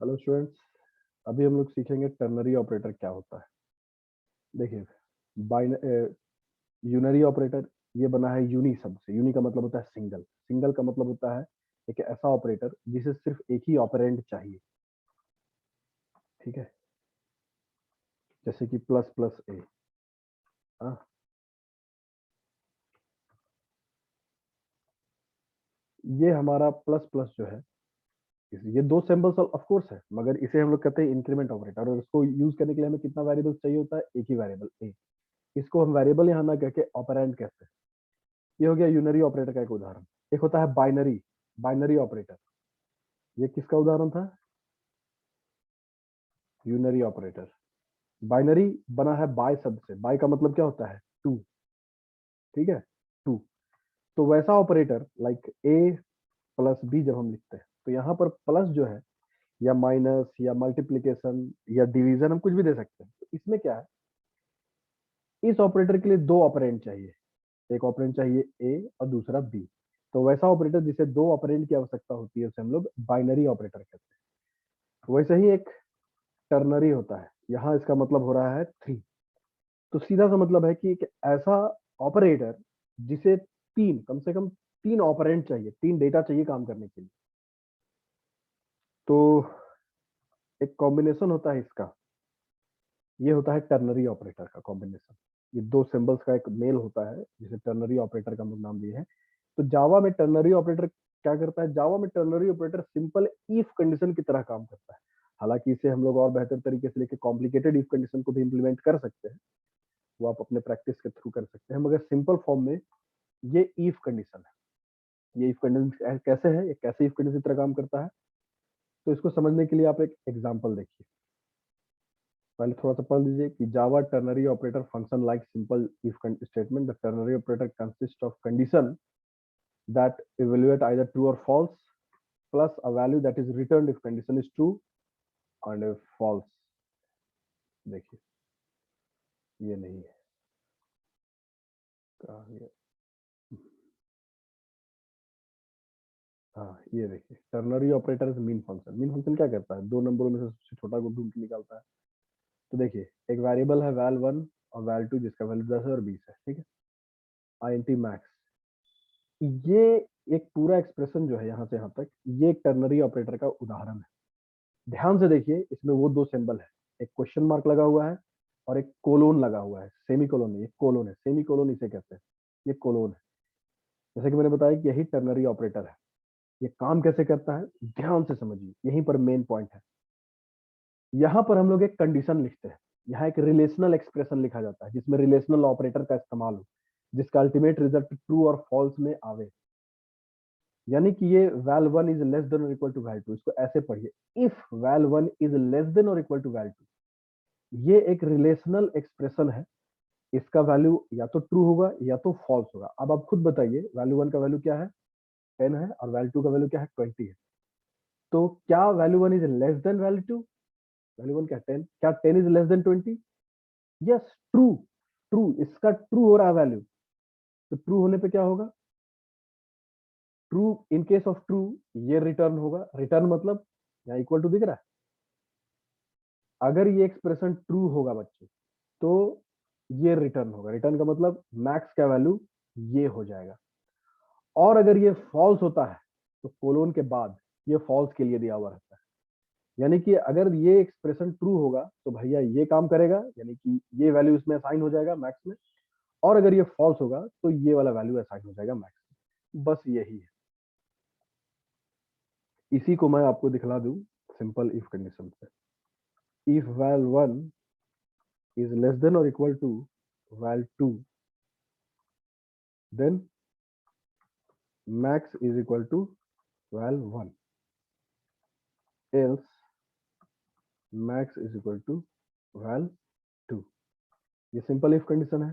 Hello students, अभी हम लोग सीखेंगे टर्नरी ऑपरेटर क्या होता है। देखिए, बाइन यूनरी ऑपरेटर ये बना है यूनी शब्द से। यूनी का मतलब होता है सिंगल। सिंगल का मतलब होता है एक ऐसा ऑपरेटर जिसे सिर्फ एक ही ऑपरेंड चाहिए। ठीक है, जैसे कि प्लस प्लस ए। हाँ, ये हमारा प्लस प्लस जो है, ये दो सिंबल्स ऑफ कोर्स है, मगर इसे हम लोग कहते हैं इंक्रीमेंट ऑपरेटर। और इसको यूज करने के लिए हमें कितना वेरिएबल चाहिए होता है? एक ही वेरिएबल ए। इसको हम वेरिएबल यहाँ ना कह के ऑपरेंड कहते हैं। ये हो गया यूनरी ऑपरेटर का एक उदाहरण। एक होता है बाइनरी। बाइनरी ऑपरेटर, ये किसका उदाहरण था? Unary operator. बाइनरी बना है बाय शब्द से। बाय का मतलब क्या होता है? टू। ठीक है, टू। तो वैसा operator like A plus B जब हम लिखते हैं तो यहाँ पर प्लस जो है, या माइनस या मल्टीप्लीकेशन या डिवीजन, हम कुछ भी दे सकते हैं। तो इसमें क्या है, इस ऑपरेटर के लिए दो ऑपरेंड चाहिए। एक ऑपरेंड चाहिए ए और दूसरा बी। तो वैसा ऑपरेटर जिसे दो ऑपरेंड की आवश्यकता होती है उसे हम लोग बाइनरी ऑपरेटर कहते हैं। वैसे ही एक टर्नरी होता है, यहाँ इसका मतलब हो रहा है थ्री। तो सीधा सा मतलब है कि एक ऐसा ऑपरेटर जिसे तीन, कम से कम तीन ऑपरेंड चाहिए, तीन डेटा चाहिए काम करने के लिए। तो एक कॉम्बिनेशन होता है इसका, ये होता है टर्नरी ऑपरेटर का कॉम्बिनेशन। ये दो सिंबल्स का एक मेल होता है जिसे टर्नरी ऑपरेटर का हम लोग नाम दिए हैं। तो जावा में टर्नरी ऑपरेटर क्या करता है? जावा में ternary operator simple if condition की तरह काम करता है। हालांकि इसे हम लोग और बेहतर तरीके से लेके कॉम्प्लिकेटेड इफ कंडीशन को भी इंप्लीमेंट कर सकते हैं, वो आप अपने प्रैक्टिस के थ्रू कर सकते हैं, मगर सिंपल फॉर्म में ये इफ कंडीशन है। ये इफ कंडीशन कैसे है, ये कैसे इफ कंडीशन की तरह काम करता है, तो इसको समझने के लिए आप एक एग्जांपल देखिए। पहले थोड़ा सा पढ़ लीजिए कि Java ternary operator function like simple if statement. The ternary operator consist of condition that evaluate either true or false plus a value that is returned if condition is true and if false। देखिए, ये नहीं है, कहाँ गया? हाँ, ये देखिए, ternary operator is mean function. Mean function क्या करता है? दो नंबरों में से सबसे छोटा को ढूंढ के निकालता है। तो देखिए, एक वेरिएबल है वैल वन और वैल टू जिसका वैल्यू 10 है और 20 है। ठीक है, INT मैक्स। ये एक पूरा एक्सप्रेशन जो है यहाँ से यहाँ तक, ये एक टर्नरी ऑपरेटर का उदाहरण है। ध्यान से देखिए, इसमें वो दो सिंबल है, एक क्वेश्चन मार्क लगा हुआ है और एक कोलोन लगा हुआ है। सेमी कोलोन नहीं, ये कोलोन है। सेमी कोलोन इसे कहते हैं, ये कोलोन है। जैसे कि मैंने बताया कि यही टर्नरी ऑपरेटर है। ये काम कैसे करता है, ध्यान से समझिए, यहीं पर मेन पॉइंट है। यहाँ पर हम लोग एक कंडीशन लिखते हैं, यहाँ एक रिलेशनल एक्सप्रेशन लिखा जाता है जिसमें रिलेशनल ऑपरेटर का इस्तेमाल हो, जिसका अल्टीमेट रिजल्ट ट्रू और फॉल्स में आवे। यानी कि ये val one is less than और इक्वल टू वैल टू। इसको ऐसे पढ़िए, if val one is less than और इक्वल टू वैल टू। ये एक रिलेशनल एक्सप्रेशन है। इसका वैल्यू या तो ट्रू होगा या तो फॉल्स होगा। अब आप खुद बताइए, वैल्यू वन का वैल्यू क्या है? 10 है, और वैल्यू टू का वैल्यू क्या है? 20 है। तो क्या value one is less than value two? Value one क्या है? 10। क्या 10 is less than 20? Yes, true. True, इसका ट्रू हो रहा है वैल्यू। तो ट्रू होने पे क्या होगा? True, in case of true ये रिटर्न होगा। रिटर्न मतलब यहाँ इक्वल टू दिख रहा है। अगर ये एक्सप्रेशन ट्रू होगा बच्चे, तो ये रिटर्न होगा। रिटर्न का मतलब मैक्स का वैल्यू ये हो जाएगा। और अगर ये फॉल्स होता है तो कोलोन के बाद ये फॉल्स के लिए दिया हुआ रहता है। यानी कि अगर ये एक्सप्रेशन ट्रू होगा तो भैया ये काम करेगा, यानी कि ये वैल्यू इसमें असाइन हो जाएगा मैक्स में। और अगर ये फॉल्स होगा तो ये वाला वैल्यू असाइन हो जाएगा मैक्स में। बस यही है। इसी को मैं आपको दिखला दूं सिंपल इफ कंडीशन से। If val one is less than और equal to val two, then max is equal to val 1, else max is equal to val 2। ये सिंपल इफ कंडीशन है।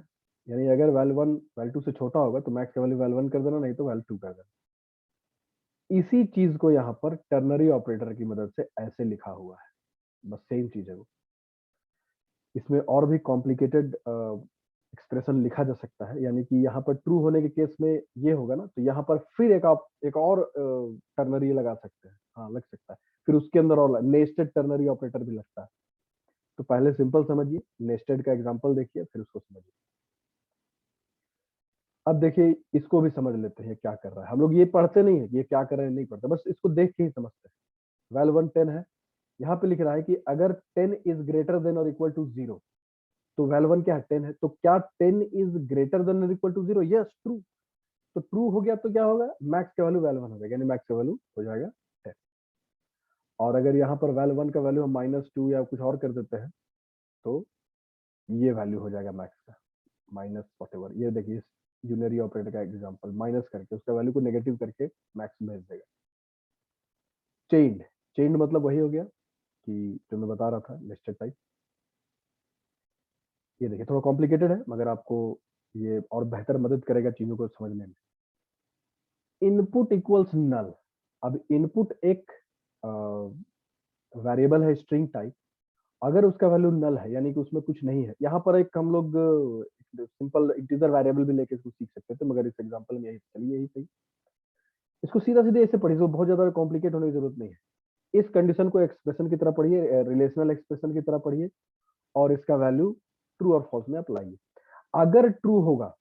यानी अगर वैल 1 वैल 2 से छोटा होगा तो मैक्स का वैल्यू वैल 1 कर देना, नहीं तो वैल 2 कर देना। इसी चीज को यहाँ पर टर्नरी ऑपरेटर की मदद से ऐसे लिखा हुआ है। बस सेम चीज है वो। इसमें और भी कॉम्प्लिकेटेड एक्सप्रेशन लिखा जा सकता है। यानी कि यहाँ पर ट्रू होने के केस में ये होगा ना, तो यहाँ पर फिर एक आप एक और टर्नरी लगा सकते हैं। हाँ, लग सकता है। फिर उसके अंदर और नेस्टेड टर्नरी ऑपरेटर भी लगता है। तो पहले सिंपल समझिए, नेस्टेड का एग्जांपल देखिए, फिर उसको समझिए। अब देखिए इसको भी समझ लेते हैं क्या कर रहा है। हम लोग ये पढ़ते नहीं है कि ये क्या कर रहे हैं, नहीं पढ़ते, बस इसको देख के ही समझते हैं। वैल 1 10 है, यहाँ पे लिख रहा है कि अगर 10 इज ग्रेटर देन और इक्वल टू 0, तो वैल 1 क्या है, 10 है, तो क्या 10 इज ग्रेटर देन और इक्वल टू 0? Yes, true. तो ट्रू हो गया तो क्या होगा, मैक्स का वैल्यू वैल 1 हो जाएगा, यानी मैक्स का वैल्यू हो जाएगा 10। और अगर यहाँ पर वैल 1 का वैल्यू हम -2 या कुछ और कर देते हैं, तो ये वैल्यू हो जाएगा मैक्स का, माइनस वॉटेवर। ये देखिए यूनरी ऑपरेटर का एग्जांपल, माइनस करके उसका वैल्यू को नेगेटिव करके मैक्स भेज देगा। चेन्ड, चेन्ड मतलब वही हो गया कि जो मैं बता रहा था, नेस्टेड टाइप। ये देखिए थोड़ा कॉम्प्लिकेटेड है, मगर आपको ये और बेहतर मदद करेगा चीजों को समझने में। इनपुट इक्वल्स नल। अब इनपुट एक वेरिएबल है स्ट्रिंग टाइप, अगर उसका वैल्यू नल है यानी कि उसमें कुछ नहीं है। यहाँ पर एक हम लोग सिंपल इंटीजर वेरिएबल भी लेके इसको सीख सकते थे, मगर इस एग्जांपल में यही चलिए, यही सही। इसको सीधा सीधे ऐसे पढ़िए, बहुत ज्यादा कॉम्प्लिकेट होने की जरूरत नहीं है। इस कंडीशन को एक्सप्रेशन की तरह पढ़िए, रिलेशनल एक्सप्रेशन की तरह पढ़िए, और इसका वैल्यू ट्रू और फॉल्स में अप्लाई। अगर ट्रू होगा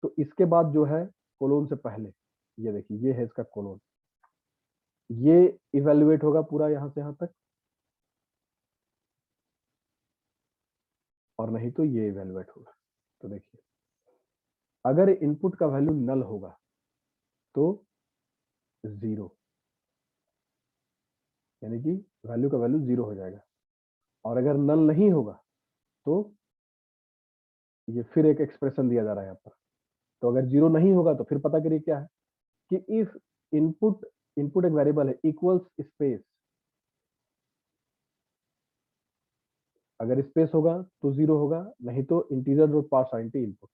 तो इसके बाद जो है कोलोन से पहले, ये देखिए ये है इसका कोलोन, ये इवेल्युएट होगा पूरा यहां से यहां तक, और नहीं तो ये इवेल्युएट होगा। तो देखिए अगर इनपुट का वैल्यू नल होगा तो 0, यानी कि वैल्यू का वैल्यू 0 हो जाएगा। और अगर नल नहीं होगा तो ये फिर एक एक्सप्रेशन दिया जा रहा है यहाँ पर। तो अगर 0 नहीं होगा तो फिर पता करिए क्या है कि इफ इनपुट, इनपुट एक वेरिएबल है, इक्वल्स स्पेस, अगर स्पेस होगा तो 0 होगा, नहीं तो इंटीजर डॉट पार्स इनपुट,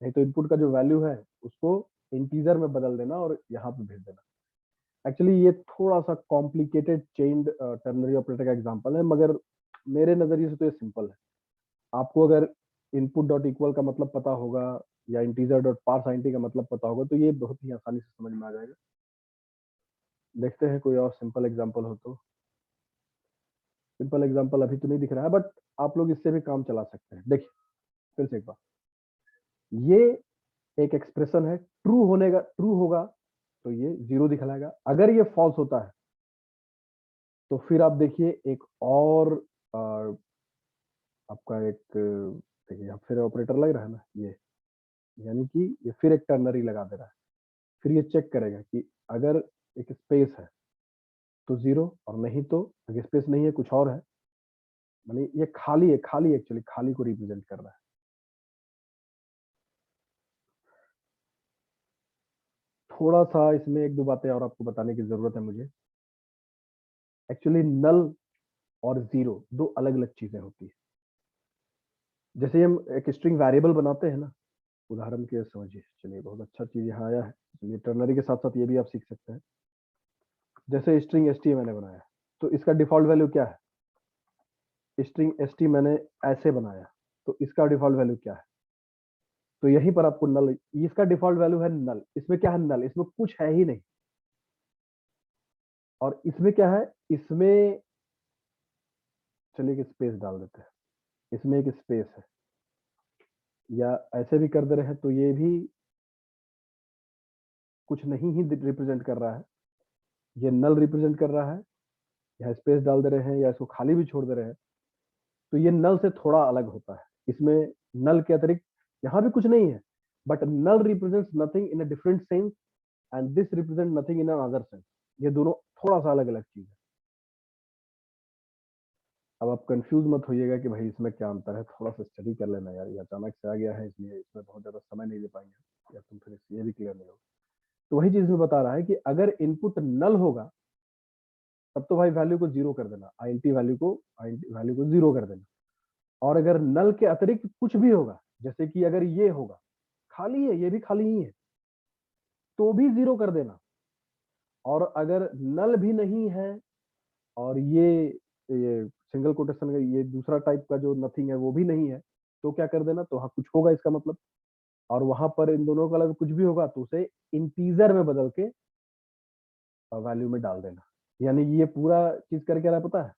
नहीं तो इनपुट का जो वैल्यू है उसको इंटीजर में बदल देना और यहाँ पे भेज देना। एक्चुअली ये थोड़ा सा कॉम्प्लिकेटेड चेन्ड टर्नरी ऑपरेटर का एग्जांपल है, मगर मेरे नजरिए से तो ये सिंपल है। आपको अगर इनपुट डॉट इक्वल का मतलब पता होगा या इंटीजर डॉट पार्स का मतलब पता होगा तो ये बहुत ही आसानी से समझ में आ जाएगा। देखते हैं कोई और सिंपल एग्जांपल हो तो। सिंपल एग्जांपल अभी तो नहीं दिख रहा है, बट आप लोग इससे भी काम चला सकते हैं। देखिए फिर से एक बार, ये एक एक्सप्रेशन है, ट्रू होने का, ट्रू होगा तो ये 0 दिखलाएगा। अगर ये फॉल्स होता है तो फिर आप देखिए एक और आपका एक, देखिए यहाँ फिर ऑपरेटर लग रहा है ना, ये यानी कि ये फिर एक टर्नरी लगा दे रहा है। फिर ये चेक करेगा कि अगर एक स्पेस है तो 0, और नहीं तो अगर स्पेस नहीं है कुछ और है, मानी ये खाली है, खाली एक्चुअली खाली को रिप्रेजेंट कर रहा है। थोड़ा सा इसमें एक दो बातें और आपको बताने की जरूरत है मुझे। एक्चुअली नल और 0 दो अलग अलग चीजें होती है। जैसे हम एक स्ट्रिंग वेरिएबल बनाते हैं ना, उदाहरण के समझिए, चलिए बहुत अच्छा चीज यहाँ आया है, चलिए टर्नरी के साथ साथ ये भी आप सीख सकते हैं। जैसे स्ट्रिंग एस टी मैंने बनाया, तो इसका डिफॉल्ट वैल्यू क्या है? स्ट्रिंग एस टी मैंने ऐसे बनाया, तो इसका डिफॉल्ट वैल्यू क्या है? तो यहीं पर आपको नल, इसका डिफॉल्ट वैल्यू है नल। इसमें क्या है, नल, इसमें कुछ है ही नहीं। और इसमें क्या है, इसमें चलिए एक स्पेस डाल देते हैं, इसमें एक स्पेस है, या ऐसे भी कर दे रहे हैं तो ये भी कुछ नहीं ही रिप्रेजेंट कर रहा है, ये नल रिप्रेजेंट कर रहा है। या स्पेस डाल दे रहे हैं या इसको खाली भी छोड़ दे रहे हैं, तो ये नल से थोड़ा अलग होता है। इसमें नल के अतिरिक्त यहाँ भी कुछ नहीं है, but null represents nothing in a different sense and this represent nothing in another sense. ये दोनों थोड़ा सा अलग अलग चीज है। अब आप कंफ्यूज मत होइएगा कि भाई इसमें क्या अंतर है, थोड़ा सा स्टडी कर लेना यार, ये अचानक से आ गया है इसलिए इसमें बहुत ज्यादा समय नहीं दे पाएंगे, या तुम फिर ये भी क्लियर नहीं होगा। तो वही चीज में बता रहा है कि अगर इनपुट नल होगा तब तो भाई वैल्यू को 0 कर देना, आईएनटी वैल्यू को 0 कर देना। और अगर नल के अतिरिक्त कुछ भी होगा, जैसे कि अगर ये होगा, खाली है, ये भी खाली ही है, तो भी 0 कर देना। और अगर नल भी नहीं है और ये सिंगल कोटेशन का ये दूसरा टाइप का जो नथिंग है वो भी नहीं है, तो क्या कर देना, तो हाँ कुछ होगा इसका मतलब। और वहां पर इन दोनों का अलग कुछ भी होगा तो उसे इंटीजर में बदल के वैल्यू में डाल देना। यानी कि ये पूरा चीज कर क्या रहा है पता है?